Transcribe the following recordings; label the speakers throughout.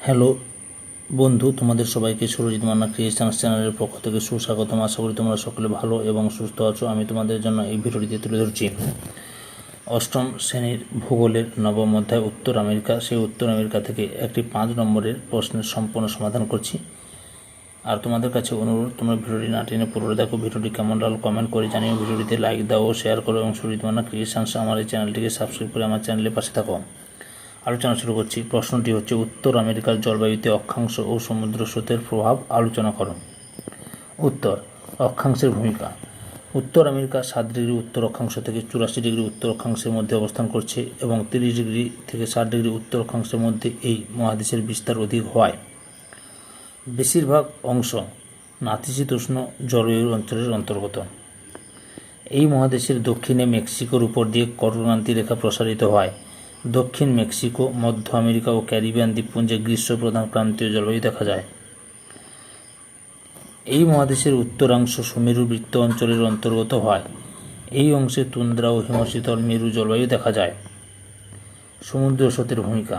Speaker 1: Hello বন্ধু, তোমাদের সবাইকে সুরজিৎ মান্না ক্রিয়েশনস চ্যানেলের পক্ষ থেকে সুস্বাগতম। আশা করি তোমরা সকলে ভালো এবং সুস্থ আছো। আমি তোমাদের জন্য এই ভিডিওটিতে তুলে ধরছি অষ্টম শ্রেণীর ভূগোলের নবম অধ্যায় উত্তর আমেরিকা। সেই উত্তর আমেরিকা থেকে একটি 5 নম্বরের প্রশ্নের সম্পূর্ণ সমাধান করছি। আর তোমাদের কাছে অনুরোধ, তোমরা ভিডিওটি না টেনে পুরো দেখো। ভিডিওটি কেমন লাগলো কমেন্ট করে জানিও। ভিডিওটিতে লাইক দাও ও শেয়ার করো এবং সুরজিৎ মান্না ক্রিয়েশনস আমার এই চ্যানেলটিকে সাবস্ক্রাইব করে আমার চ্যানেলের পাশে থাকো। আলোচনা শুরু করছি। প্রশ্নটি হচ্ছে, উত্তর আমেরিকার জলবায়ুতে অক্ষাংশ ও সমুদ্র স্রোতের প্রভাব আলোচনা করো। উত্তর, অক্ষাংশের ভূমিকা। উত্তর আমেরিকা 7 ডিগ্রি উত্তর অক্ষাংশ থেকে 84 ডিগ্রি উত্তর অক্ষাংশের মধ্যে অবস্থান করছে এবং 30 ডিগ্রি থেকে 60 ডিগ্রি উত্তর অক্ষাংশের মধ্যে এই মহাদেশের বিস্তার অধিক হওয়ায় বেশিরভাগ অংশ নাতিশীতোষ্ণ জলবায়ুর অঞ্চলের অন্তর্গত। এই মহাদেশের দক্ষিণে মেক্সিকোর উপর দিয়ে কর্কক্রান্তি রেখা প্রসারিত হয়। দক্ষিণ মেক্সিকো, মধ্য আমেরিকা ও ক্যারিবিয়ান দ্বীপপুঞ্জে গ্রীষ্মপ্রধান ক্রান্তীয় জলবায়ু দেখা যায়। এই মহাদেশের উত্তরাংশ সুমেরু বৃত্ত অঞ্চলের অন্তর্গত হয়। এই অংশে তুন্দ্রা ও হিমশীতল মেরু জলবায়ু দেখা যায়। সমুদ্র স্রোতের ভূমিকা।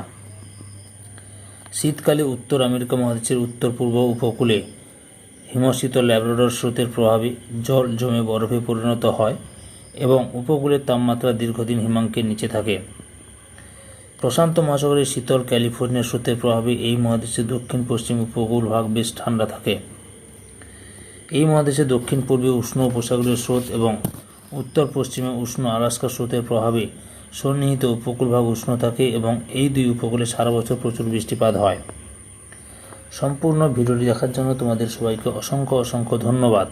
Speaker 1: শীতকালে উত্তর আমেরিকা মহাদেশের উত্তর পূর্ব উপকূলে হিমশীতল ল্যাব্রাডর স্রোতের প্রভাবে জল জমে বরফে পরিণত হয় এবং উপকূলের তাপমাত্রা দীর্ঘদিন হিমাঙ্কের নিচে থাকে। প্রশান্ত মহাসাগরের শীতল ক্যালিফোর্নিয়া স্রোতের প্রভাবে এই মহাদেশের দক্ষিণ পশ্চিম উপকূল ভাগ বেশ ঠান্ডা থাকে। এই মহাদেশের দক্ষিণ পূর্বে উষ্ণ উপসাগরীয় স্রোত এবং উত্তর পশ্চিমে উষ্ণ আলাস্কা স্রোতের প্রভাবে সন্নিহিত উপকূল ভাগ উষ্ণ থাকে এবং এই দুই উপকূলে সারা বছর প্রচুর বৃষ্টিপাত হয়। সম্পূর্ণ ভিডিওটি দেখার জন্য তোমাদের সবাইকে অসংখ্য ধন্যবাদ।